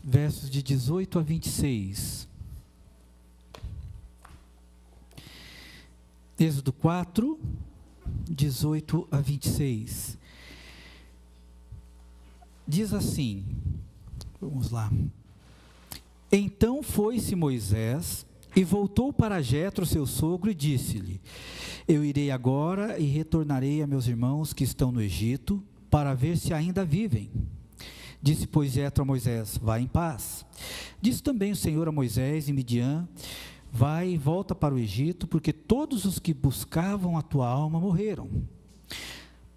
versos de 18 a 26. Êxodo 4, 18 a 26. Diz assim, vamos lá. Então foi-se Moisés e voltou para Jetro, seu sogro, e disse-lhe: Eu irei agora e retornarei a meus irmãos que estão no Egito, para ver se ainda vivem. Disse, pois, Jetro a Moisés: Vá em paz. Disse também o Senhor a Moisés em Midian: Vai e volta para o Egito, porque todos os que buscavam a tua alma morreram.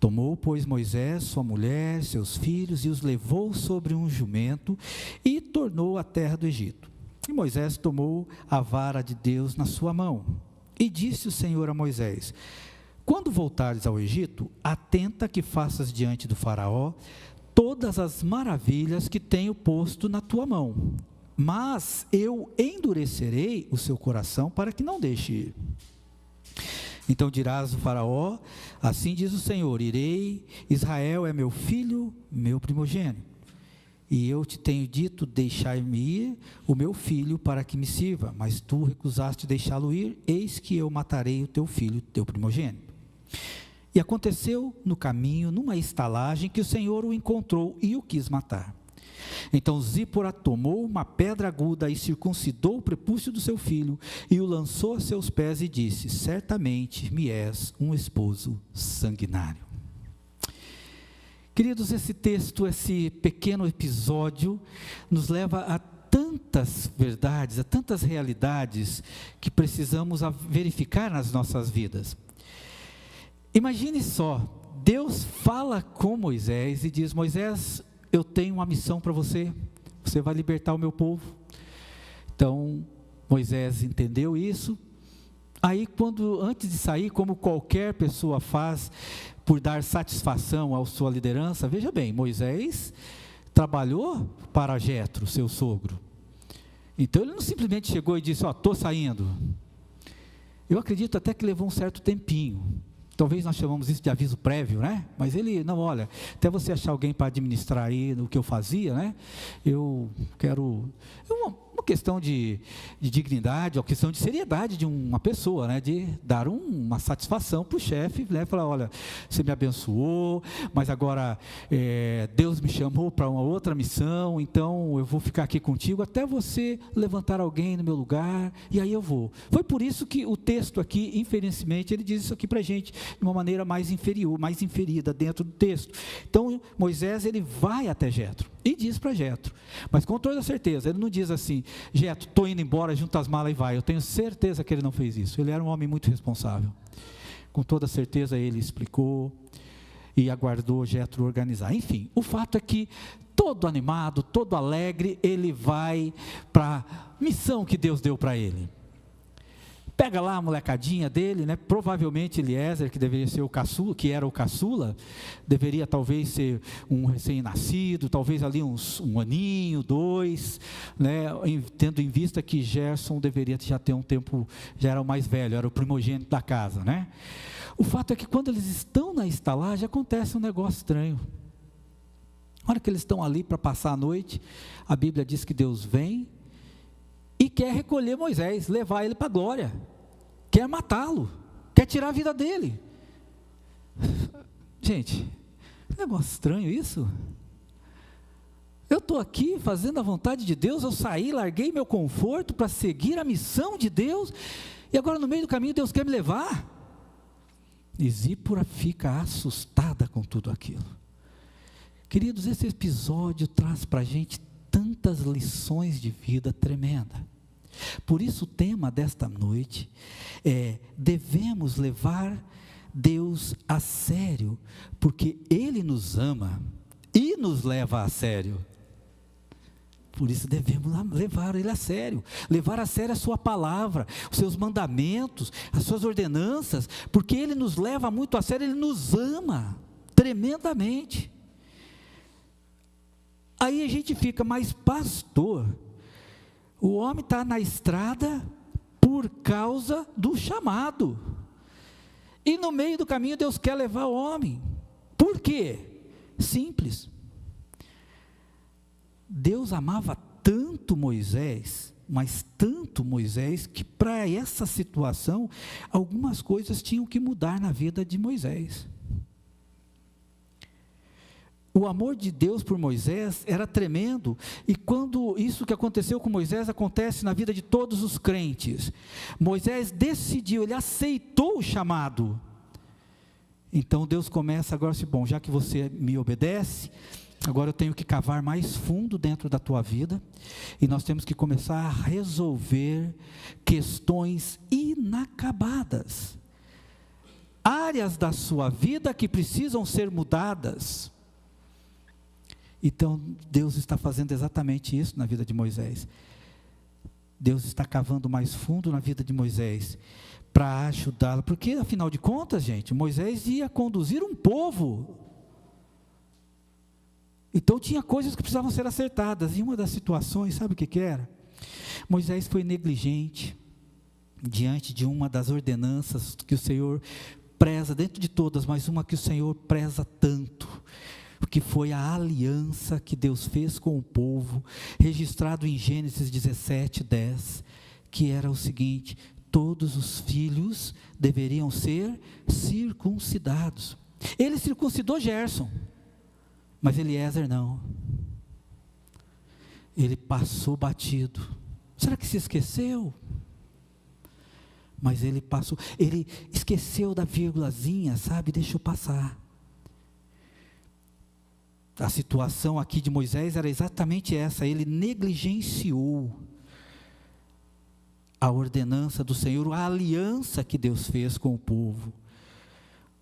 Tomou, pois, Moisés sua mulher, seus filhos, e os levou sobre um jumento, e tornou à terra do Egito. E Moisés tomou a vara de Deus na sua mão. E disse o Senhor a Moisés: Quando voltares ao Egito, atenta que faças diante do faraó todas as maravilhas que tenho posto na tua mão. Mas eu endurecerei o seu coração para que não deixe ir. Então dirás ao faraó: Assim diz o Senhor, irei, Israel é meu filho, meu primogênito. E eu te tenho dito, deixai-me ir o meu filho para que me sirva, mas tu recusaste deixá-lo ir, eis que eu matarei o teu filho, teu primogênito. E aconteceu no caminho, numa estalagem, que o Senhor o encontrou e o quis matar. Então Zípora tomou uma pedra aguda e circuncidou o prepúcio do seu filho, e o lançou a seus pés e disse: Certamente me és um esposo sanguinário. Queridos, esse texto, esse pequeno episódio, nos leva a tantas verdades, a tantas realidades que precisamos verificar nas nossas vidas. Imagine só, Deus fala com Moisés e diz: Moisés, eu tenho uma missão para você, você vai libertar o meu povo. Então, Moisés entendeu isso. Aí, antes de sair, como qualquer pessoa faz, por dar satisfação à sua liderança, veja bem, Moisés trabalhou para Jetro, seu sogro. Então, ele não simplesmente chegou e disse: estou saindo. Eu acredito até que levou um certo tempinho. Talvez nós chamamos isso de aviso prévio, né? Mas ele, não, olha, até você achar alguém para administrar aí no que eu fazia, né? Eu quero... uma questão de dignidade, uma questão de seriedade de uma pessoa, né? De dar uma satisfação para o chefe, né? Falar: olha, você me abençoou, mas agora Deus me chamou para uma outra missão, então eu vou ficar aqui contigo até você levantar alguém no meu lugar, e aí eu vou. Foi por isso que o texto aqui, infelizmente, ele diz isso aqui para a gente de uma maneira mais inferior, mais inferida dentro do texto. Então Moisés, ele vai até Jetro e diz para Jetro, mas com toda certeza, ele não diz assim: Jetro, estou indo embora, junta as malas e vai. Eu tenho certeza que ele não fez isso. Ele era um homem muito responsável. Com toda certeza ele explicou e aguardou Jetro organizar. Enfim, o fato é que, todo animado, todo alegre, ele vai para a missão que Deus deu para ele. Pega lá a molecadinha dele, né? Provavelmente Eliezer, que deveria ser o caçula, que era o caçula, deveria talvez ser um recém-nascido, talvez ali um aninho, 2, né? Tendo em vista que Gerson deveria já ter um tempo, já era o mais velho, era o primogênito da casa, né? O fato é que quando eles estão na estalagem, acontece um negócio estranho. Na hora que eles estão ali para passar a noite, a Bíblia diz que Deus vem e quer recolher Moisés, levar ele para a glória, quer matá-lo, quer tirar a vida dele. Gente, que negócio estranho isso. Eu estou aqui fazendo a vontade de Deus, eu saí, larguei meu conforto para seguir a missão de Deus, e agora no meio do caminho Deus quer me levar. E Zípora fica assustada com tudo aquilo. Queridos, esse episódio traz para a gente tantas lições de vida tremenda. Por isso o tema desta noite é: devemos levar Deus a sério, porque Ele nos ama e nos leva a sério. Por isso devemos levar Ele a sério, levar a sério a sua palavra, os seus mandamentos, as suas ordenanças, porque Ele nos leva muito a sério, Ele nos ama tremendamente. Aí a gente fica: mas pastor, o homem está na estrada por causa do chamado, e no meio do caminho Deus quer levar o homem. Por quê? Simples. Deus amava tanto Moisés, que para essa situação, algumas coisas tinham que mudar na vida de Moisés. O amor de Deus por Moisés era tremendo, e quando isso que aconteceu com Moisés acontece na vida de todos os crentes, Moisés decidiu, ele aceitou o chamado. Então Deus começa agora assim, bom, já que você me obedece, agora eu tenho que cavar mais fundo dentro da tua vida, e nós temos que começar a resolver questões inacabadas, áreas da sua vida que precisam ser mudadas. Então Deus está fazendo exatamente isso na vida de Moisés. Deus está cavando mais fundo na vida de Moisés, para ajudá-lo, porque afinal de contas, gente, Moisés ia conduzir um povo, então tinha coisas que precisavam ser acertadas, e uma das situações, sabe o que era? Moisés foi negligente, diante de uma das ordenanças que o Senhor preza, dentro de todas, mas uma que o Senhor preza tanto, que foi a aliança que Deus fez com o povo, registrado em Gênesis 17:10, que era o seguinte: todos os filhos deveriam ser circuncidados. Ele circuncidou Gerson, mas Eliezer não. Ele passou batido. Será que se esqueceu? Mas ele passou, ele esqueceu da vírgulazinha, sabe? Deixou passar. A situação aqui de Moisés era exatamente essa, ele negligenciou a ordenança do Senhor, a aliança que Deus fez com o povo.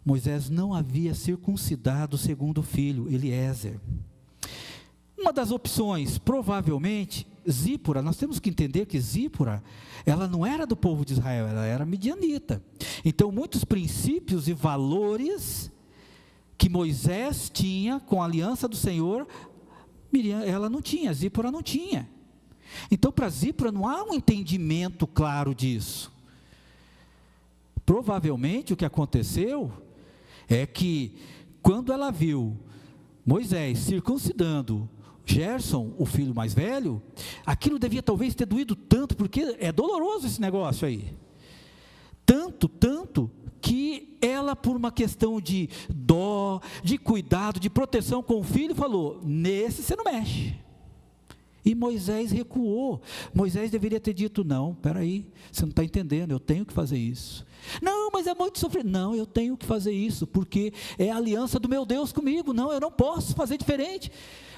Moisés não havia circuncidado o segundo filho, Eliezer. Uma das opções, provavelmente, Zípora, nós temos que entender que Zípora, ela não era do povo de Israel, ela era midianita. Então, muitos princípios e valores que Moisés tinha com a aliança do Senhor, Miriam, ela não tinha, Zípora não tinha. Então, para Zípora não há um entendimento claro disso. Provavelmente o que aconteceu é que, quando ela viu Moisés circuncidando Gerson, o filho mais velho, aquilo devia talvez ter doído tanto, porque é doloroso esse negócio aí. Tanto, que ela, por uma questão de dó, de cuidado, de proteção com o filho, falou: nesse você não mexe. E Moisés recuou. Moisés deveria ter dito: não, peraí, você não está entendendo, eu tenho que fazer isso. Não, mas é muito sofrido. Não, eu tenho que fazer isso, porque é a aliança do meu Deus comigo. Não, eu não posso fazer diferente.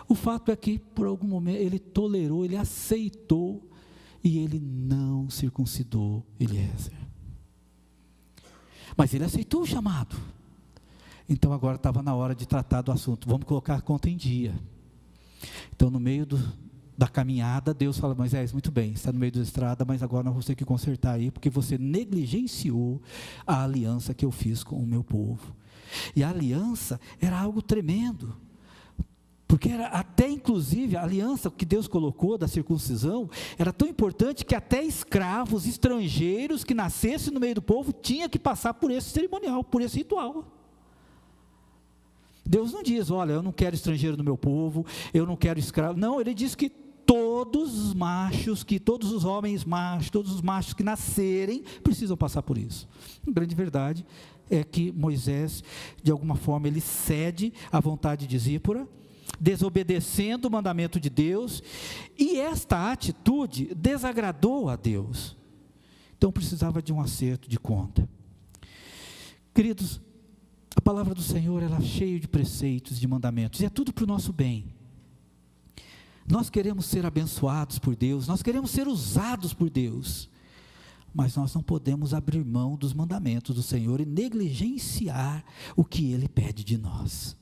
O fato é que, por algum momento, ele tolerou, ele aceitou, e ele não circuncidou Eliezer. Mas ele aceitou o chamado. Então agora estava na hora de tratar do assunto. Vamos colocar a conta em dia. Então, no meio da caminhada, Deus fala: Moisés, muito bem, está no meio da estrada, mas agora nós vamos ter que consertar aí, porque você negligenciou a aliança que eu fiz com o meu povo. E a aliança era algo tremendo, porque era até inclusive a aliança que Deus colocou da circuncisão, era tão importante que até escravos, estrangeiros que nascessem no meio do povo, tinha que passar por esse cerimonial, por esse ritual. Deus não diz: olha, eu não quero estrangeiro no meu povo, eu não quero escravo. Não, ele diz que todos os machos, que todos os homens machos, todos os machos que nascerem, precisam passar por isso. A grande verdade é que Moisés, de alguma forma, ele cede à vontade de Zípora, desobedecendo o mandamento de Deus, e esta atitude desagradou a Deus. Então precisava de um acerto de conta. Queridos, a palavra do Senhor, ela é cheia de preceitos, de mandamentos, e é tudo para o nosso bem. Nós queremos ser abençoados por Deus, nós queremos ser usados por Deus, mas nós não podemos abrir mão dos mandamentos do Senhor e negligenciar o que Ele pede de nós.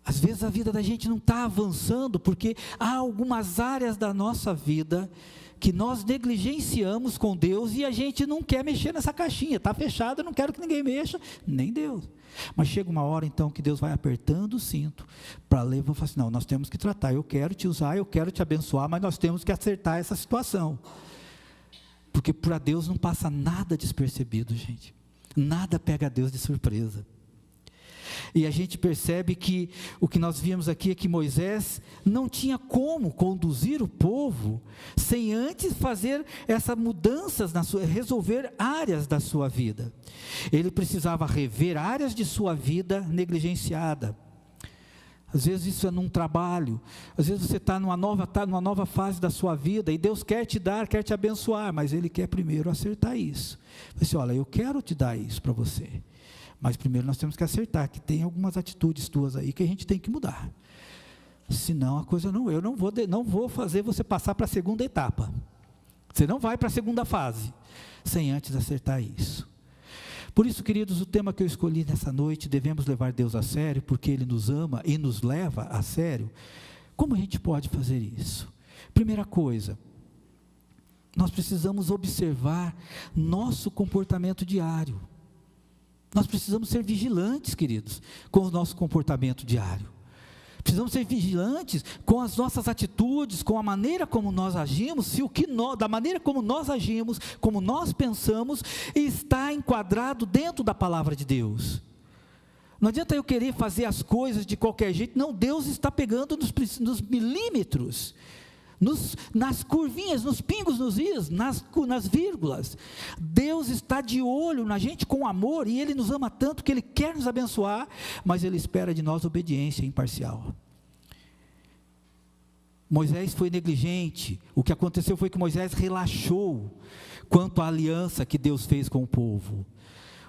Às vezes a vida da gente não está avançando, porque há algumas áreas da nossa vida que nós negligenciamos com Deus, e a gente não quer mexer nessa caixinha, está fechada, eu não quero que ninguém mexa, nem Deus. Mas chega uma hora então que Deus vai apertando o cinto, para levar e falar assim: não, nós temos que tratar, eu quero te usar, eu quero te abençoar, mas nós temos que acertar essa situação. Porque para Deus não passa nada despercebido, gente. Nada pega Deus de surpresa. E a gente percebe que o que nós vimos aqui é que Moisés não tinha como conduzir o povo sem antes fazer essas mudanças, resolver áreas da sua vida. Ele precisava rever áreas de sua vida negligenciada. Às vezes isso é num trabalho, às vezes você está numa nova fase da sua vida e Deus quer te dar, quer te abençoar, mas Ele quer primeiro acertar isso. Você, olha, eu quero te dar isso para você, mas primeiro nós temos que acertar que tem algumas atitudes tuas aí que a gente tem que mudar. Senão a coisa eu não vou fazer você passar para a segunda etapa. Você não vai para a segunda fase sem antes acertar isso. Por isso, queridos, o tema que eu escolhi nessa noite, devemos levar Deus a sério, porque Ele nos ama e nos leva a sério. Como a gente pode fazer isso? Primeira coisa, nós precisamos observar nosso comportamento diário. Nós precisamos ser vigilantes, queridos, com o nosso comportamento diário. Precisamos ser vigilantes com as nossas atitudes, com a maneira como nós agimos, se da maneira como nós agimos, como nós pensamos, está enquadrado dentro da palavra de Deus. Não adianta eu querer fazer as coisas de qualquer jeito, não, Deus está pegando nos milímetros, nas curvinhas, nos pingos, nos is, nas vírgulas. Deus está de olho na gente com amor, e Ele nos ama tanto que Ele quer nos abençoar, mas Ele espera de nós obediência imparcial. Moisés foi negligente. O que aconteceu foi que Moisés relaxou quanto à aliança que Deus fez com o povo.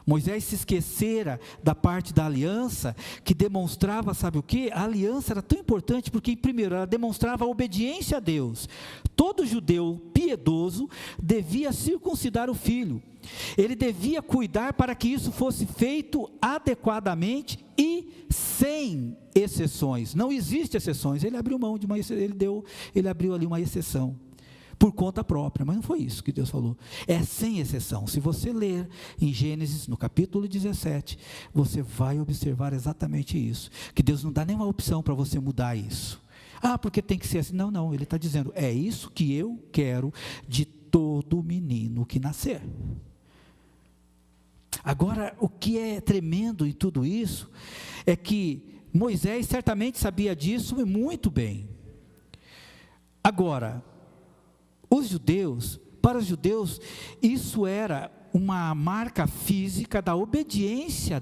Moisés se esquecera da parte da aliança, que demonstrava, sabe o quê? A aliança era tão importante porque, primeiro, ela demonstrava a obediência a Deus. Todo judeu piedoso devia circuncidar o filho. Ele devia cuidar para que isso fosse feito adequadamente e sem exceções. Não existe exceções. Ele abriu mão de uma exceção, ele abriu ali uma exceção por conta própria, mas não foi isso que Deus falou. É sem exceção. Se você ler em Gênesis, no capítulo 17, você vai observar exatamente isso, que Deus não dá nenhuma opção para você mudar isso. Ah, porque tem que ser assim. Não, Ele está dizendo, é isso que eu quero de todo menino que nascer. Agora, o que é tremendo em tudo isso, é que Moisés certamente sabia disso e muito bem. Agora, para os judeus, isso era uma marca física da obediência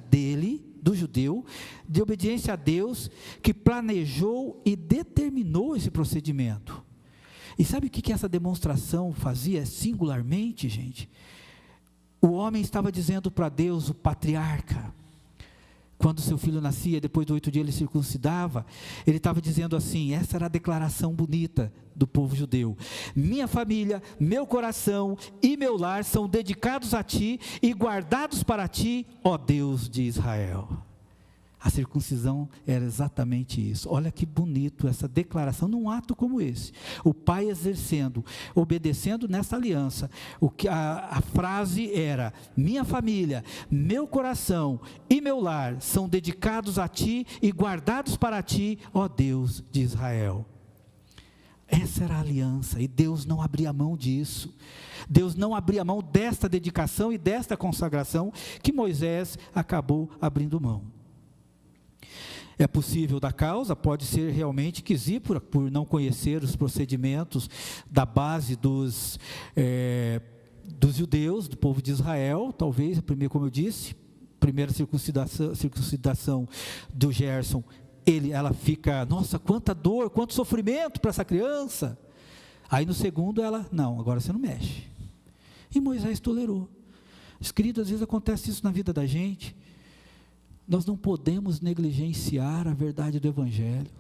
do judeu, de obediência a Deus, que planejou e determinou esse procedimento. E sabe o que essa demonstração fazia singularmente, gente? O homem estava dizendo para Deus, o patriarca, quando seu filho nascia, depois de 8 dias ele circuncidava, ele estava dizendo assim, essa era a declaração bonita do povo judeu: minha família, meu coração e meu lar são dedicados a ti e guardados para ti, ó Deus de Israel. A circuncisão era exatamente isso. Olha que bonito essa declaração num ato como esse. O pai obedecendo nessa aliança. A frase era: minha família, meu coração e meu lar são dedicados a ti e guardados para ti, ó Deus de Israel. Essa era a aliança, e Deus não abria mão disso. Deus não abria mão desta dedicação e desta consagração que Moisés acabou abrindo mão. É possível da causa, pode ser realmente que Zípora, por não conhecer os procedimentos da base dos judeus, do povo de Israel, talvez, como eu disse, primeira circuncidação do Gerson, ela fica, nossa, quanta dor, quanto sofrimento para essa criança. Aí no segundo ela, não, agora você não mexe. E Moisés tolerou. Querido, às vezes acontece isso na vida da gente. Nós não podemos negligenciar a verdade do Evangelho.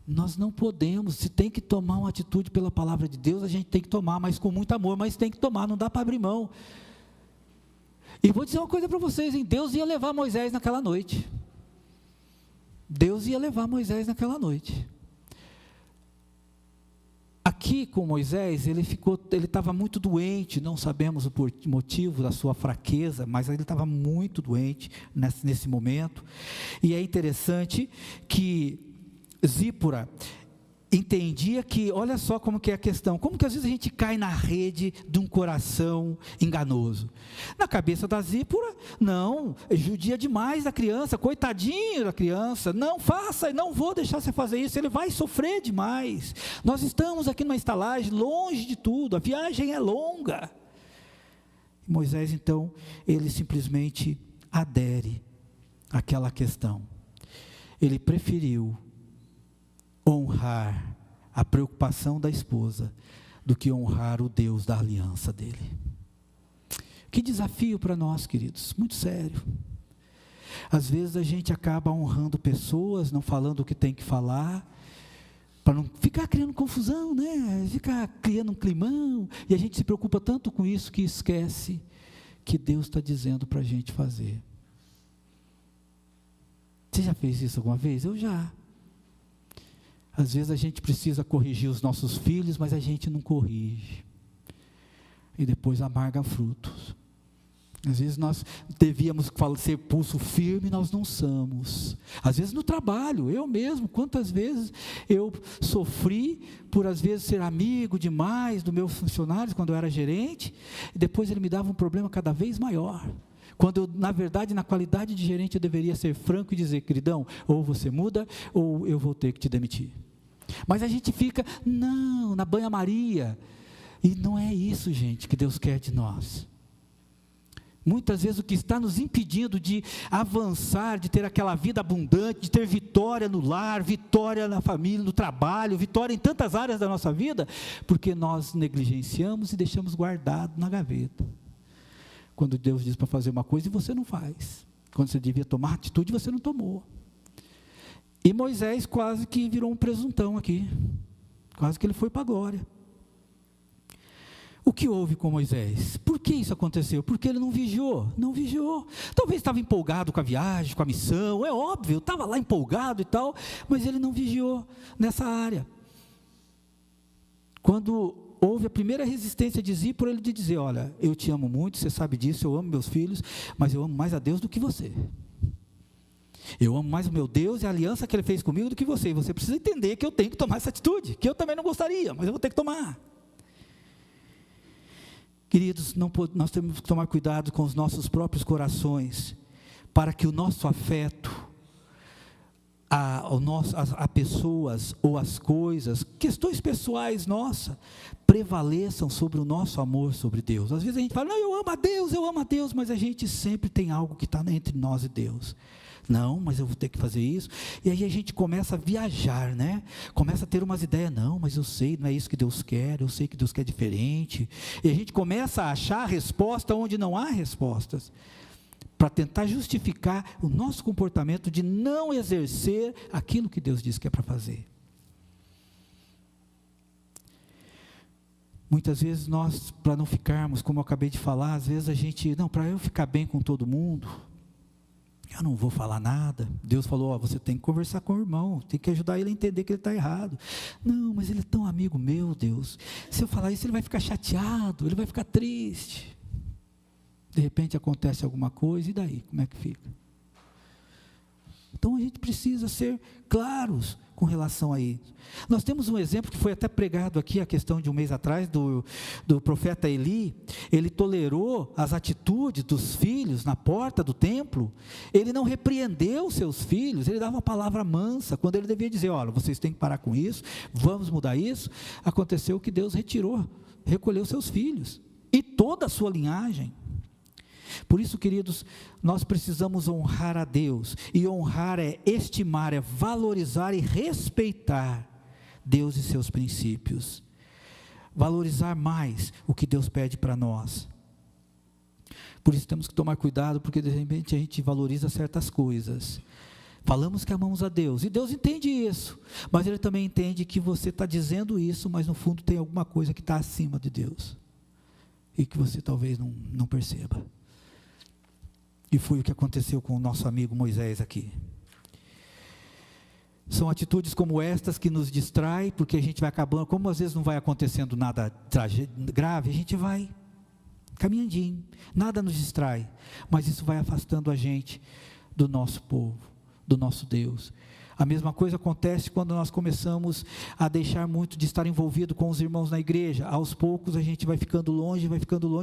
Nós não podemos, se tem que tomar uma atitude pela palavra de Deus, a gente tem que tomar, mas com muito amor, mas tem que tomar, não dá para abrir mão. E vou dizer uma coisa para vocês, hein? Deus ia levar Moisés naquela noite. Deus ia levar Moisés naquela noite. Aqui com Moisés, ele estava muito doente, não sabemos o motivo da sua fraqueza, mas ele estava muito doente nesse momento. E é interessante que Zípora, entendia que, olha só como que é a questão, como que às vezes a gente cai na rede de um coração enganoso. Na cabeça da Zípora, não, judia demais da criança, coitadinho da criança, não faça, não vou deixar você fazer isso, ele vai sofrer demais. Nós estamos aqui numa estalagem, longe de tudo, a viagem é longa. Moisés, então, ele simplesmente adere àquela questão. Ele preferiu honrar a preocupação da esposa do que honrar o Deus da aliança dele. Que desafio para nós, queridos, muito sério. Às vezes a gente acaba honrando pessoas, não falando o que tem que falar, para não ficar criando confusão, né? Ficar criando um climão, e a gente se preocupa tanto com isso que esquece que Deus está dizendo para a gente fazer. Você já fez isso alguma vez? Eu já. Às vezes a gente precisa corrigir os nossos filhos, mas a gente não corrige. E depois amarga frutos. Às vezes nós devíamos ser pulso firme, nós não somos. Às vezes no trabalho, eu mesmo, quantas vezes eu sofri por às vezes ser amigo demais dos meus funcionários, quando eu era gerente, e depois ele me dava um problema cada vez maior. Quando eu, na verdade, na qualidade de gerente, eu deveria ser franco e dizer, queridão, ou você muda, ou eu vou ter que te demitir. Mas a gente fica, não, na banha-maria, e não é isso, gente, que Deus quer de nós. Muitas vezes o que está nos impedindo de avançar, de ter aquela vida abundante, de ter vitória no lar, vitória na família, no trabalho, vitória em tantas áreas da nossa vida, porque nós negligenciamos e deixamos guardado na gaveta. Quando Deus diz para fazer uma coisa e você não faz. Quando você devia tomar atitude, você não tomou. E Moisés quase que virou um presuntão aqui. Quase que ele foi para a glória. O que houve com Moisés? Por que isso aconteceu? Porque ele não vigiou. Não vigiou. Talvez estava empolgado com a viagem, com a missão. É óbvio, estava lá empolgado e tal. Mas ele não vigiou nessa área. Quando houve a primeira resistência de Zípora, ele de dizer, olha, eu te amo muito, você sabe disso, eu amo meus filhos, mas eu amo mais a Deus do que você. Eu amo mais o meu Deus e a aliança que Ele fez comigo do que você. E você precisa entender que eu tenho que tomar essa atitude, que eu também não gostaria, mas eu vou ter que tomar. Queridos, nós temos que tomar cuidado com os nossos próprios corações, para que o nosso afeto a pessoas ou as coisas, questões pessoais nossas, prevaleçam sobre o nosso amor sobre Deus. Às vezes a gente fala, não, eu amo a Deus, mas a gente sempre tem algo que está entre nós e Deus. Não, mas eu vou ter que fazer isso. E aí a gente começa a viajar, né? Começa a ter umas ideias, não, mas eu sei, não é isso que Deus quer, eu sei que Deus quer diferente. E a gente começa a achar a resposta onde não há respostas, para tentar justificar o nosso comportamento de não exercer aquilo que Deus diz que é para fazer. Muitas vezes nós, para não ficarmos, como eu acabei de falar, às vezes a gente, não, para eu ficar bem com todo mundo, eu não vou falar nada. Deus falou, você tem que conversar com o irmão, tem que ajudar ele a entender que ele está errado. Não, mas ele é tão amigo meu, Deus, se eu falar isso ele vai ficar chateado, ele vai ficar triste. De repente acontece alguma coisa, e daí, como é que fica? Então a gente precisa ser claros com relação a isso. Nós temos um exemplo que foi até pregado aqui, a questão de um mês atrás, do profeta Eli. Ele tolerou as atitudes dos filhos na porta do templo. Ele não repreendeu seus filhos, ele dava uma palavra mansa, quando ele devia dizer, olha, vocês têm que parar com isso, vamos mudar isso. Aconteceu que Deus recolheu seus filhos, e toda a sua linhagem. Por isso, queridos, nós precisamos honrar a Deus, e honrar é estimar, é valorizar e respeitar Deus e seus princípios, valorizar mais o que Deus pede para nós. Por isso temos que tomar cuidado, porque de repente a gente valoriza certas coisas, falamos que amamos a Deus, e Deus entende isso, mas Ele também entende que você está dizendo isso, mas no fundo tem alguma coisa que está acima de Deus, e que você talvez não perceba. E foi o que aconteceu com o nosso amigo Moisés aqui. São atitudes como estas que nos distraem, porque a gente vai acabando, como às vezes não vai acontecendo nada grave, a gente vai caminhandinho, nada nos distrai, mas isso vai afastando a gente do nosso povo, do nosso Deus. A mesma coisa acontece quando nós começamos a deixar muito de estar envolvido com os irmãos na igreja. Aos poucos a gente vai ficando longe,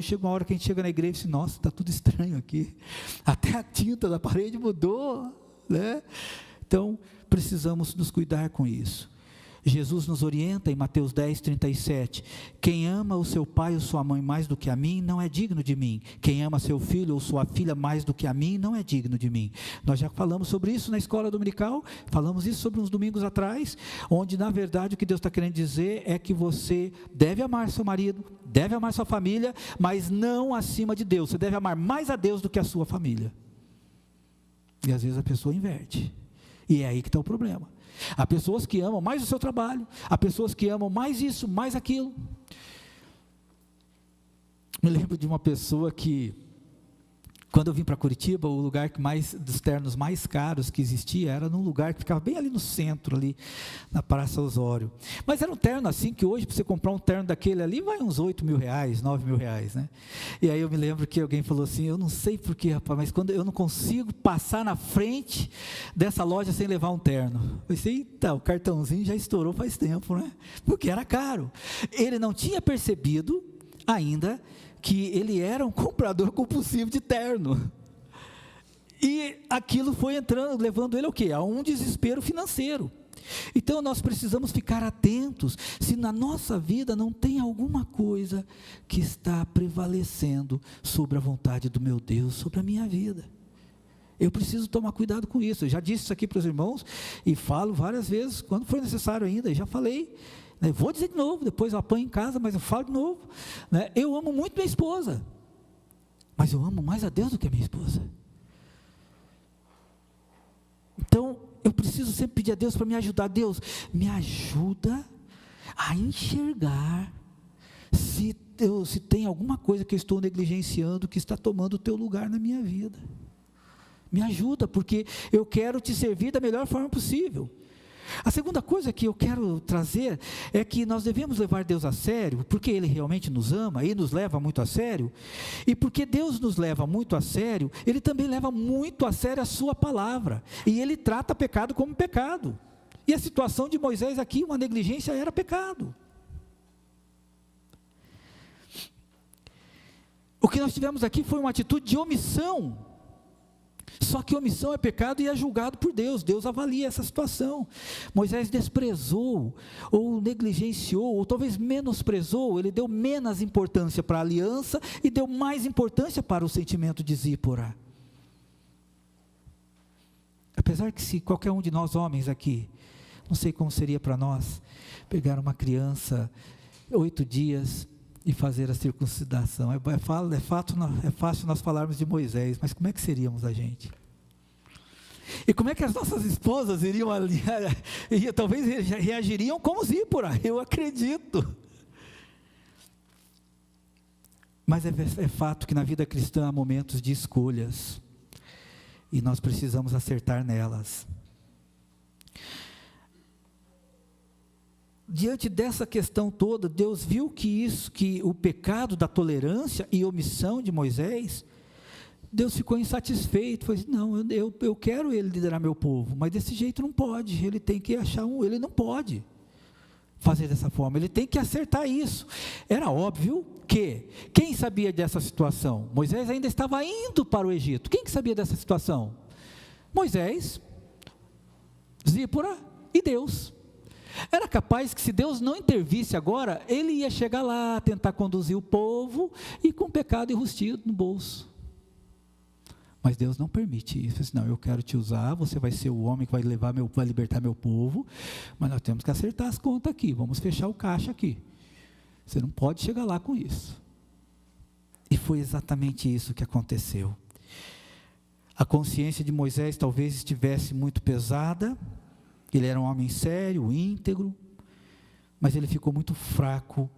chega uma hora que a gente chega na igreja e diz, nossa, está tudo estranho aqui, até a tinta da parede mudou, né? Então, precisamos nos cuidar com isso. Jesus nos orienta em Mateus 10, 37, quem ama o seu pai ou sua mãe mais do que a mim, não é digno de mim. Quem ama seu filho ou sua filha mais do que a mim, não é digno de mim. Nós já falamos sobre isso na escola dominical, falamos isso sobre uns domingos atrás, onde na verdade o que Deus está querendo dizer é que você deve amar seu marido, deve amar sua família, mas não acima de Deus. Você deve amar mais a Deus do que a sua família. E às vezes a pessoa inverte, e é aí que está o problema. Há pessoas que amam mais o seu trabalho, há pessoas que amam mais isso, mais aquilo. Me lembro de uma pessoa que, quando eu vim para Curitiba, o lugar dos ternos mais caros que existia, era num lugar que ficava bem ali no centro, ali na Praça Osório. Mas era um terno assim, que hoje para você comprar um terno daquele ali, vai uns 8 mil reais, 9 mil reais, né? E aí eu me lembro que alguém falou assim, eu não sei porquê, rapaz, mas quando eu não consigo passar na frente dessa loja sem levar um terno. Eu pensei, eita, o cartãozinho já estourou faz tempo, né? Porque era caro. Ele não tinha percebido ainda que ele era um comprador compulsivo de terno, e aquilo foi entrando, levando ele ao quê? A um desespero financeiro. Então nós precisamos ficar atentos, se na nossa vida não tem alguma coisa que está prevalecendo sobre a vontade do meu Deus, sobre a minha vida. Eu preciso tomar cuidado com isso. Eu já disse isso aqui para os irmãos, e falo várias vezes, quando for necessário ainda, e já falei, vou dizer de novo, depois eu apanho em casa, mas eu falo de novo, né? Eu amo muito minha esposa, mas eu amo mais a Deus do que a minha esposa. Então, eu preciso sempre pedir a Deus para me ajudar. Deus, me ajuda a enxergar se tem alguma coisa que eu estou negligenciando, que está tomando o teu lugar na minha vida. Me ajuda, porque eu quero te servir da melhor forma possível. A segunda coisa que eu quero trazer é que nós devemos levar Deus a sério, porque Ele realmente nos ama e nos leva muito a sério, e porque Deus nos leva muito a sério, Ele também leva muito a sério a sua palavra, e Ele trata pecado como pecado. E a situação de Moisés aqui, uma negligência, era pecado. O que nós tivemos aqui foi uma atitude de omissão. Só que omissão é pecado e é julgado por Deus. Deus avalia essa situação. Moisés desprezou, ou negligenciou, ou talvez menosprezou. Ele deu menos importância para a aliança e deu mais importância para o sentimento de Zípora. Apesar que se qualquer um de nós homens aqui, não sei como seria para nós, pegar uma criança 8 dias e fazer a circuncidação. É fácil nós falarmos de Moisés, mas como é que seríamos a gente? E como é que as nossas esposas iriam ali, talvez reagiriam como Zípora, eu acredito. Mas é fato que na vida cristã há momentos de escolhas, e nós precisamos acertar nelas. Diante dessa questão toda, Deus viu que o pecado da tolerância e omissão de Moisés, Deus ficou insatisfeito, falou assim, não, eu quero ele liderar meu povo, mas desse jeito não pode, ele tem que ele não pode fazer dessa forma, ele tem que acertar isso. Era óbvio que, quem sabia dessa situação? Moisés ainda estava indo para o Egito. Quem que sabia dessa situação? Moisés, Zípora e Deus. Era capaz que, se Deus não intervisse agora, ele ia chegar lá, tentar conduzir o povo, e com pecado enrustido no bolso. Mas Deus não permite isso. Assim, não, eu quero te usar, você vai ser o homem que vai libertar meu povo, mas nós temos que acertar as contas aqui, vamos fechar o caixa aqui. Você não pode chegar lá com isso. E foi exatamente isso que aconteceu. A consciência de Moisés talvez estivesse muito pesada. Ele era um homem sério, íntegro, mas ele ficou muito fraco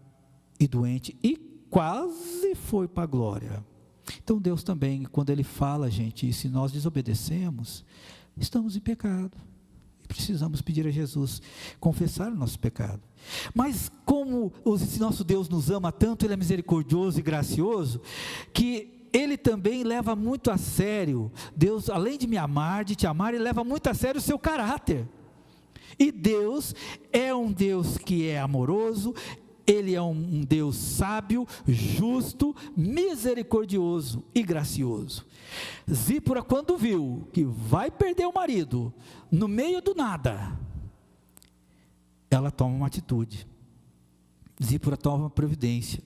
e doente, e quase foi para a glória. Então Deus também, quando Ele fala, gente, e se nós desobedecemos, estamos em pecado, e precisamos pedir a Jesus, confessar o nosso pecado. Mas como esse nosso Deus nos ama tanto, Ele é misericordioso e gracioso, que Ele também leva muito a sério, Deus, além de me amar, de te amar, Ele leva muito a sério o seu caráter. E Deus é um Deus que é amoroso, Ele é um Deus sábio, justo, misericordioso e gracioso. Zípora, quando viu que vai perder o marido, no meio do nada, ela toma uma atitude. Zípora toma uma providência.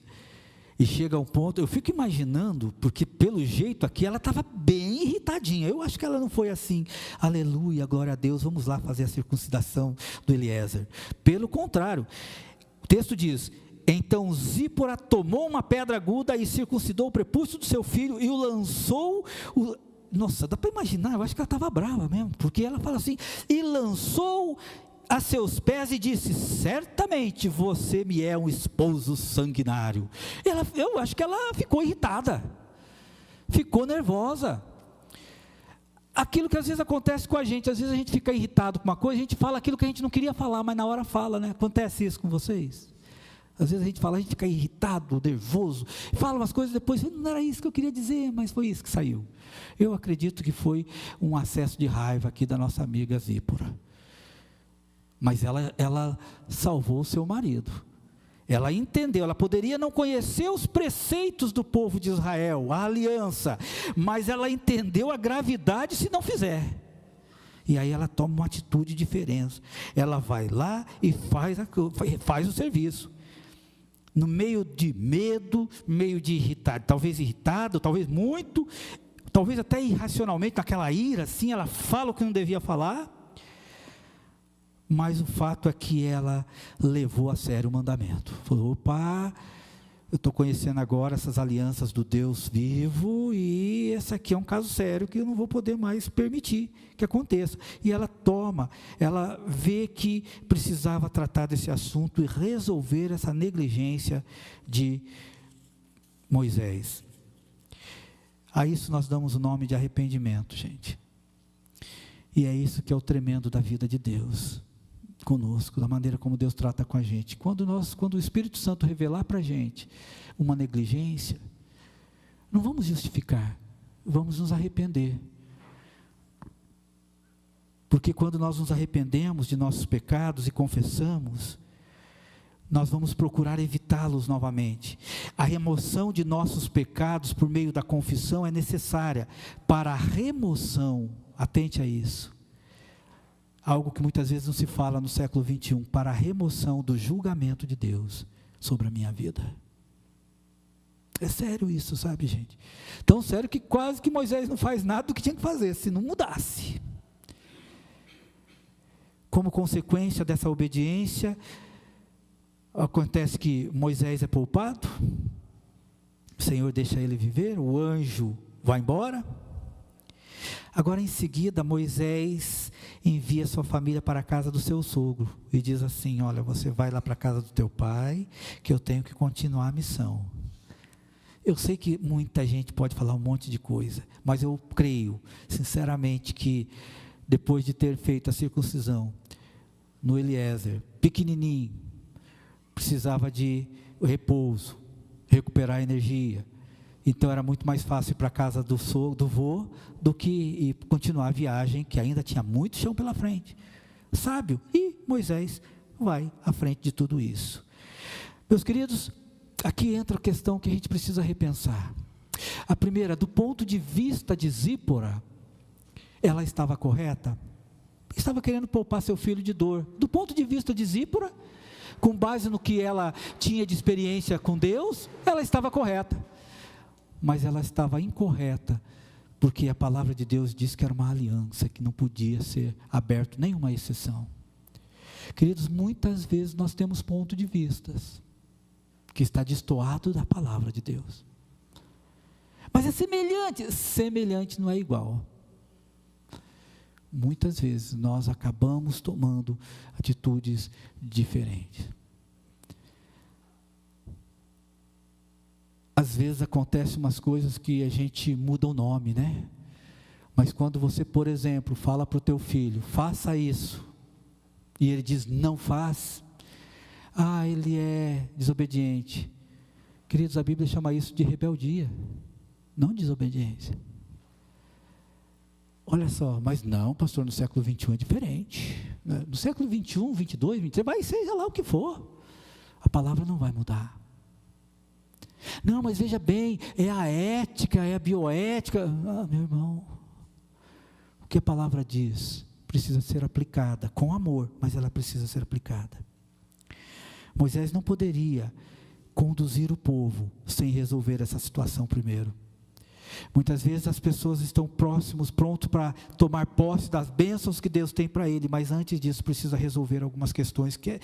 E chega a um ponto, eu fico imaginando, porque pelo jeito aqui ela estava bem irritadinha. Eu acho que ela não foi assim, aleluia, glória a Deus, vamos lá fazer a circuncidação do Eliezer. Pelo contrário, o texto diz: então Zípora tomou uma pedra aguda e circuncidou o prepúcio do seu filho e o lançou. Nossa, dá para imaginar, eu acho que ela estava brava mesmo, porque ela fala assim: e lançou a seus pés e disse: certamente você me é um esposo sanguinário. Eu acho que ela ficou irritada, ficou nervosa. Aquilo que às vezes acontece com a gente, às vezes a gente fica irritado com uma coisa, a gente fala aquilo que a gente não queria falar, mas na hora fala, né? Acontece isso com vocês? Às vezes a gente fica irritado, nervoso, fala umas coisas depois, não era isso que eu queria dizer, mas foi isso que saiu. Eu acredito que foi um acesso de raiva aqui da nossa amiga Zípora. Mas ela salvou o seu marido. Ela entendeu, ela poderia não conhecer os preceitos do povo de Israel, a aliança, mas ela entendeu a gravidade se não fizer. E aí ela toma uma atitude diferente. Ela vai lá e faz o serviço. No meio de medo, meio de irritado, talvez muito, talvez até irracionalmente, naquela ira, assim, ela fala o que não devia falar. Mas o fato é que ela levou a sério o mandamento. Falou: opa, eu estou conhecendo agora essas alianças do Deus vivo, e esse aqui é um caso sério que eu não vou poder mais permitir que aconteça. E ela vê que precisava tratar desse assunto e resolver essa negligência de Moisés. A isso nós damos o nome de arrependimento, gente. E é isso que é o tremendo da vida de Deus conosco, da maneira como Deus trata com a gente. Quando o Espírito Santo revelar para a gente uma negligência, não vamos justificar, vamos nos arrepender. Porque quando nós nos arrependemos de nossos pecados e confessamos, nós vamos procurar evitá-los novamente. A remoção de nossos pecados por meio da confissão é necessária para a remoção, atente a isso, algo que muitas vezes não se fala no século 21, para a remoção do julgamento de Deus sobre a minha vida. É sério isso, sabe, gente? Tão sério que quase que Moisés não faz nada do que tinha que fazer, se não mudasse. Como consequência dessa obediência, acontece que Moisés é poupado, o Senhor deixa ele viver, o anjo vai embora. Agora em seguida Moisés envia sua família para a casa do seu sogro e diz assim: olha, você vai lá para a casa do teu pai, que eu tenho que continuar a missão. Eu sei que muita gente pode falar um monte de coisa, mas eu creio sinceramente que depois de ter feito a circuncisão no Eliezer, pequenininho, precisava de repouso, recuperar a energia. Então era muito mais fácil ir para a casa do vô do que continuar a viagem, que ainda tinha muito chão pela frente. Sábio. E Moisés vai à frente de tudo isso. Meus queridos, aqui entra a questão que a gente precisa repensar. A primeira, do ponto de vista de Zípora, ela estava correta? Estava querendo poupar seu filho de dor. Do ponto de vista de Zípora, com base no que ela tinha de experiência com Deus, ela estava correta. Mas ela estava incorreta, porque a palavra de Deus diz que era uma aliança, que não podia ser aberto nenhuma exceção. Queridos, muitas vezes nós temos ponto de vistas que está destoado da palavra de Deus. Mas é semelhante não é igual. Muitas vezes nós acabamos tomando atitudes diferentes. Às vezes acontecem umas coisas que a gente muda o nome, né? Mas quando você, por exemplo, fala para o teu filho: faça isso, e ele diz: não faz, ele é desobediente. Queridos, a Bíblia chama isso de rebeldia, não desobediência. Olha só, mas não, pastor, no século 21 é diferente. No século 21, 22, 23, vai seja lá o que for, a palavra não vai mudar. Não, mas veja bem, é a ética, é a bioética. Meu irmão, o que a palavra diz precisa ser aplicada com amor, mas ela precisa ser aplicada. Moisés não poderia conduzir o povo sem resolver essa situação primeiro. Muitas vezes as pessoas estão prontos para tomar posse das bênçãos que Deus tem para ele, mas antes disso precisa resolver algumas questões, que é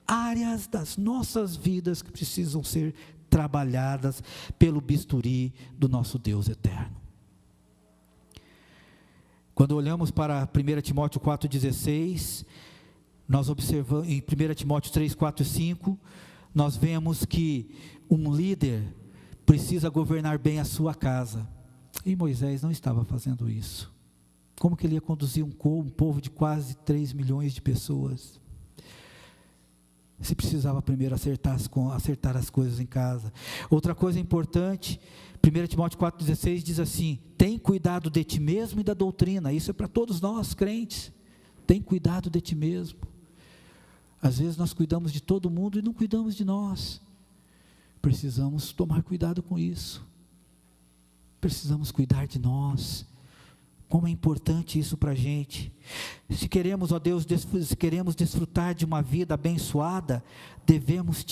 áreas das nossas vidas que precisam ser trabalhadas pelo bisturi do nosso Deus eterno. Quando olhamos para 1 Timóteo 4,16, nós observamos em 1 Timóteo 3, 4 e 5, nós vemos que um líder precisa governar bem a sua casa, e Moisés não estava fazendo isso. Como que ele ia conduzir um povo de quase 3 milhões de pessoas? Se precisava primeiro acertar as coisas em casa. Outra coisa importante, 1 Timóteo 4,16 diz assim: tem cuidado de ti mesmo e da doutrina. Isso é para todos nós crentes, tem cuidado de ti mesmo. Às vezes nós cuidamos de todo mundo e não cuidamos de nós. Precisamos tomar cuidado com isso. Precisamos cuidar de nós. Como é importante isso para a gente. Se queremos, ó Deus, se queremos desfrutar de uma vida abençoada, devemos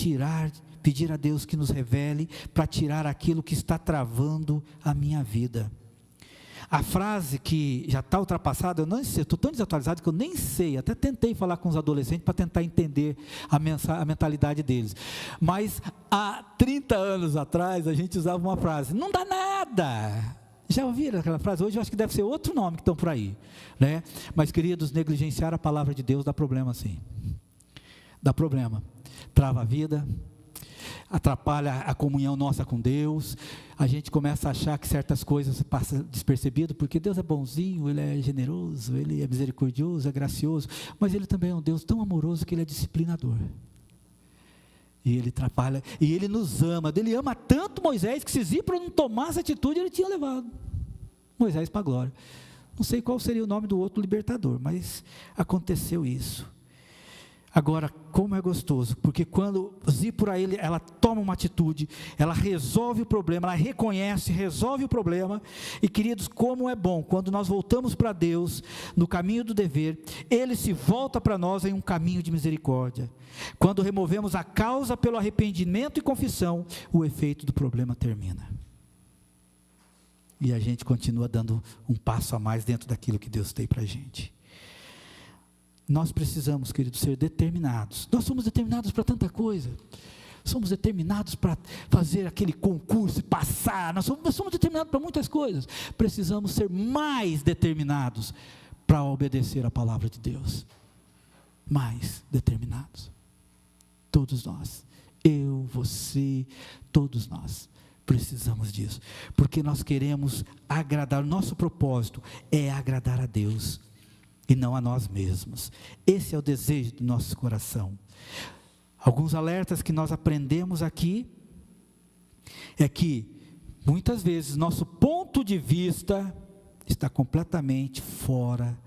pedir a Deus que nos revele, para tirar aquilo que está travando a minha vida. A frase que já está ultrapassada, eu não sei, estou tão desatualizado que eu nem sei, até tentei falar com os adolescentes para tentar entender a mentalidade deles, mas há 30 anos atrás a gente usava uma frase: não dá nada. Já ouviram aquela frase? Hoje eu acho que deve ser outro nome que estão por aí, né? Mas queridos, negligenciar a palavra de Deus dá problema sim, dá problema, trava a vida, atrapalha a comunhão nossa com Deus. A gente começa a achar que certas coisas passam despercebido, porque Deus é bonzinho, Ele é generoso, Ele é misericordioso, é gracioso, mas Ele também é um Deus tão amoroso que Ele é disciplinador, e Ele atrapalha, e Ele nos ama. Ele ama tanto Moisés, que se Zípora não tomasse atitude, Ele tinha levado Moisés para a glória. Não sei qual seria o nome do outro libertador, mas aconteceu isso. Agora, como é gostoso, porque quando Zípora, ela toma uma atitude, ela resolve o problema, ela reconhece, resolve o problema, e queridos, como é bom, quando nós voltamos para Deus, no caminho do dever, Ele se volta para nós em um caminho de misericórdia. Quando removemos a causa pelo arrependimento e confissão, o efeito do problema termina. E a gente continua dando um passo a mais dentro daquilo que Deus tem para a gente. Nós precisamos, queridos, ser determinados. Nós somos determinados para tanta coisa. Somos determinados para fazer aquele concurso e passar. Nós somos determinados para muitas coisas. Precisamos ser mais determinados para obedecer a palavra de Deus. Mais determinados. Todos nós. Eu, você, todos nós. Precisamos disso. Porque nós queremos agradar. O nosso propósito é agradar a Deus e não a nós mesmos. Esse é o desejo do nosso coração. Alguns alertas que nós aprendemos aqui é que muitas vezes nosso ponto de vista está completamente fora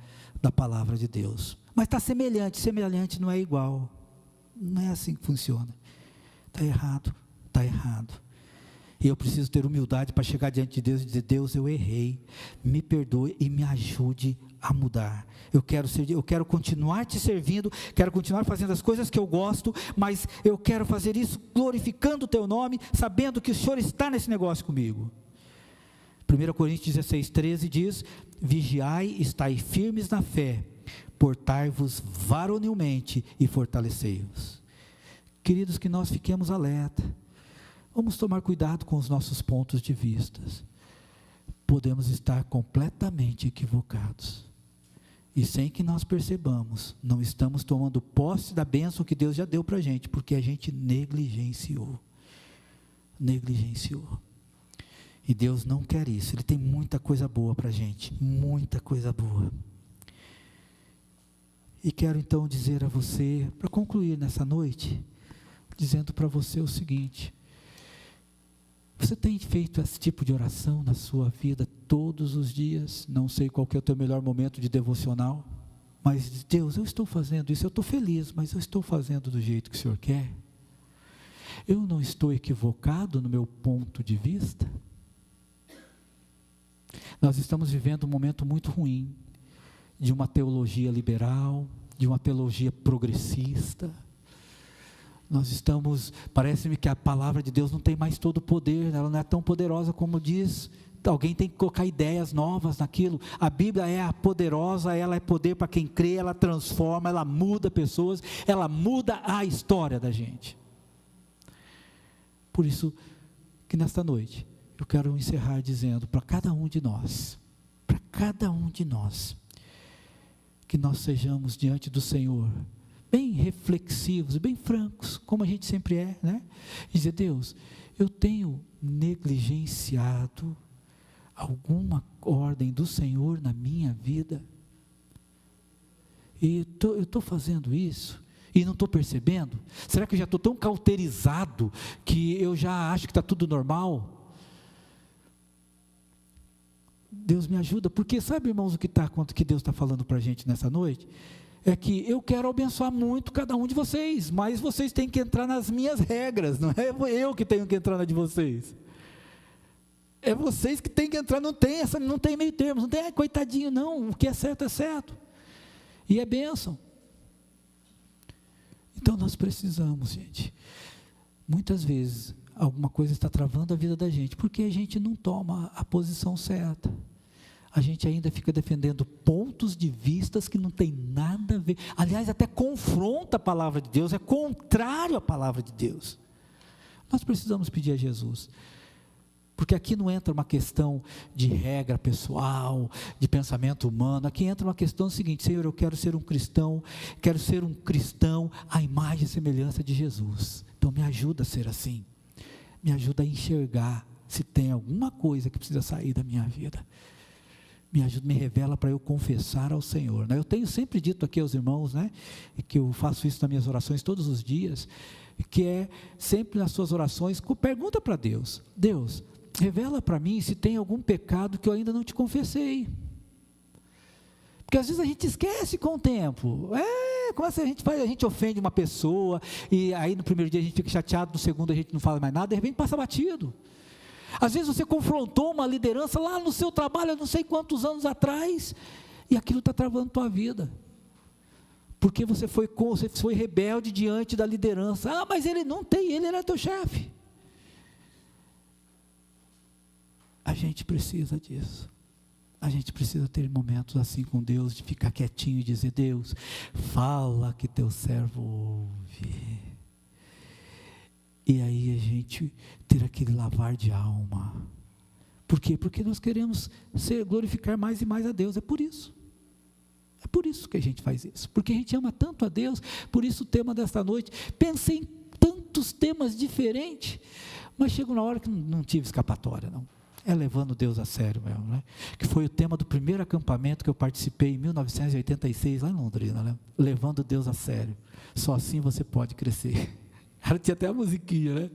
da palavra de Deus, mas está semelhante não é igual, não é assim que funciona. Está errado. E eu preciso ter humildade para chegar diante de Deus e dizer: Deus, eu errei, me perdoe e me ajude a mudar. Eu quero continuar te servindo, quero continuar fazendo as coisas que eu gosto, mas eu quero fazer isso glorificando o teu nome, sabendo que o Senhor está nesse negócio comigo. 1 Coríntios 16, 13 diz: vigiai, estai firmes na fé, portai-vos varonilmente e fortalecei-vos. Queridos, que nós fiquemos alerta. Vamos tomar cuidado com os nossos pontos de vista. Podemos estar completamente equivocados. E sem que nós percebamos, não estamos tomando posse da bênção que Deus já deu para a gente, porque a gente negligenciou. E Deus não quer isso. Ele tem muita coisa boa para a gente. Muita coisa boa. E quero então dizer a você, para concluir nessa noite, dizendo para você o seguinte: Você tem feito esse tipo de oração na sua vida todos os dias? Não sei qual que é o teu melhor momento de devocional, mas Deus, eu estou fazendo isso, eu estou feliz, mas eu estou fazendo do jeito que o Senhor quer? Eu não estou equivocado no meu ponto de vista? Nós estamos vivendo um momento muito ruim, de uma teologia liberal, de uma teologia progressista. Nós estamos, parece-me que a palavra de Deus não tem mais todo o poder, ela não é tão poderosa como diz. Alguém tem que colocar ideias novas naquilo. A Bíblia é a poderosa, ela é poder para quem crê, ela transforma, ela muda pessoas, ela muda a história da gente. Por isso que nesta noite, eu quero encerrar dizendo para cada um de nós, que nós sejamos diante do Senhor, bem reflexivos, bem francos, como a gente sempre é, né? E dizer, Deus, eu tenho negligenciado alguma ordem do Senhor na minha vida? E eu estou fazendo isso e não estou percebendo? Será que eu já estou tão cauterizado que eu já acho que está tudo normal? Deus me ajuda, porque sabe, irmãos, o que Deus está falando para a gente nessa noite? É que eu quero abençoar muito cada um de vocês, mas vocês têm que entrar nas minhas regras, não é eu que tenho que entrar na de vocês. É vocês que têm que entrar, não tem meio termo, não tem coitadinho não, o que é certo, e é bênção. Então nós precisamos, gente, muitas vezes, alguma coisa está travando a vida da gente, porque a gente não toma a posição certa, a gente ainda fica defendendo pontos de vistas que não tem nada a ver, aliás, até confronta a palavra de Deus, é contrário à palavra de Deus. Nós precisamos pedir a Jesus, porque aqui não entra uma questão de regra pessoal, de pensamento humano, aqui entra uma questão seguinte, Senhor, eu quero ser um cristão à imagem e semelhança de Jesus, então me ajuda a ser assim, me ajuda a enxergar se tem alguma coisa que precisa sair da minha vida, me ajuda, me revela para eu confessar ao Senhor, né? Eu tenho sempre dito aqui aos irmãos, né, que eu faço isso nas minhas orações todos os dias, que é sempre nas suas orações, pergunta para Deus, Deus, revela para mim se tem algum pecado que eu ainda não te confessei, porque às vezes a gente esquece com o tempo, começa a gente ofende uma pessoa, e aí no primeiro dia a gente fica chateado, no segundo a gente não fala mais nada, de repente passa batido. Às vezes você confrontou uma liderança lá no seu trabalho, há não sei quantos anos atrás, e aquilo está travando a tua vida, porque você foi rebelde diante da liderança, mas ele não tem, ele era teu chefe. A gente precisa disso, a gente precisa ter momentos assim com Deus, de ficar quietinho e dizer, Deus, fala que teu servo ouve, e aí a gente ter aquele lavar de alma. Por quê? Porque nós queremos glorificar mais e mais a Deus, é por isso que a gente faz isso, porque a gente ama tanto a Deus. Por isso o tema desta noite, pensei em tantos temas diferentes, mas chega uma hora que não tive escapatória não, é levando Deus a sério mesmo, né? Que foi o tema do primeiro acampamento que eu participei em 1986, lá em Londrina, né? Levando Deus a sério, só assim você pode crescer. Ela tinha até a musiquinha, né?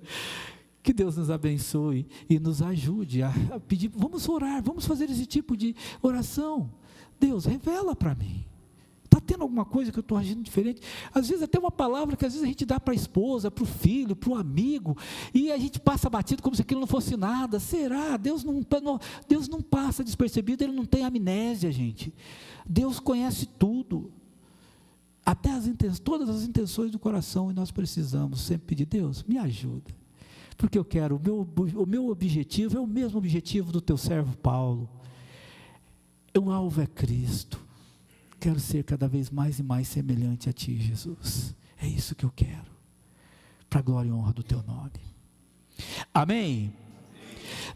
Que Deus nos abençoe e nos ajude a pedir, vamos orar, vamos fazer esse tipo de oração. Deus, revela para mim, está tendo alguma coisa que eu estou agindo diferente? Às vezes até uma palavra que às vezes a gente dá para a esposa, para o filho, para o amigo, e a gente passa batido como se aquilo não fosse nada. Será? Deus não passa despercebido, Ele não tem amnésia, gente. Deus conhece tudo, até todas as intenções do coração, e nós precisamos sempre pedir, Deus, me ajuda, porque eu quero, o meu objetivo é o mesmo objetivo do teu servo Paulo, o alvo é Cristo, quero ser cada vez mais e mais semelhante a Ti, Jesus, é isso que eu quero, para a glória e honra do Teu nome, amém?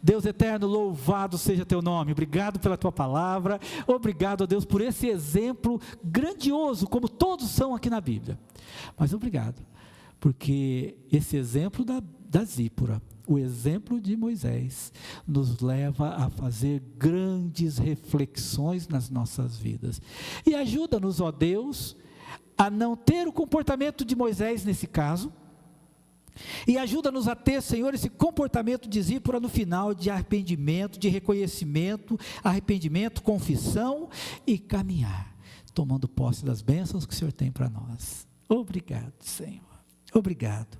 Deus eterno, louvado seja teu nome, obrigado pela tua palavra, obrigado a Deus por esse exemplo grandioso, como todos são aqui na Bíblia, mas obrigado, porque esse exemplo da Zípora, o exemplo de Moisés, nos leva a fazer grandes reflexões nas nossas vidas, e ajuda-nos, ó Deus, a não ter o comportamento de Moisés nesse caso, E ajuda-nos a ter, Senhor, esse comportamento discípulo no final de arrependimento, de reconhecimento, arrependimento, confissão e caminhar, tomando posse das bênçãos que o Senhor tem para nós. Obrigado, Senhor. Obrigado.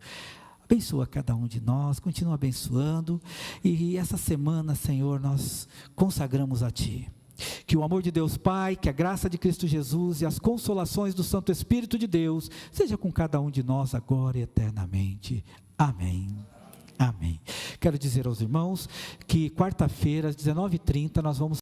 Abençoa cada um de nós, continua abençoando. E essa semana, Senhor, nós consagramos a Ti. Que o amor de Deus Pai, que a graça de Cristo Jesus e as consolações do Santo Espírito de Deus seja com cada um de nós agora e eternamente. Amém. Amém. Quero dizer aos irmãos que quarta-feira às 19h30 nós vamos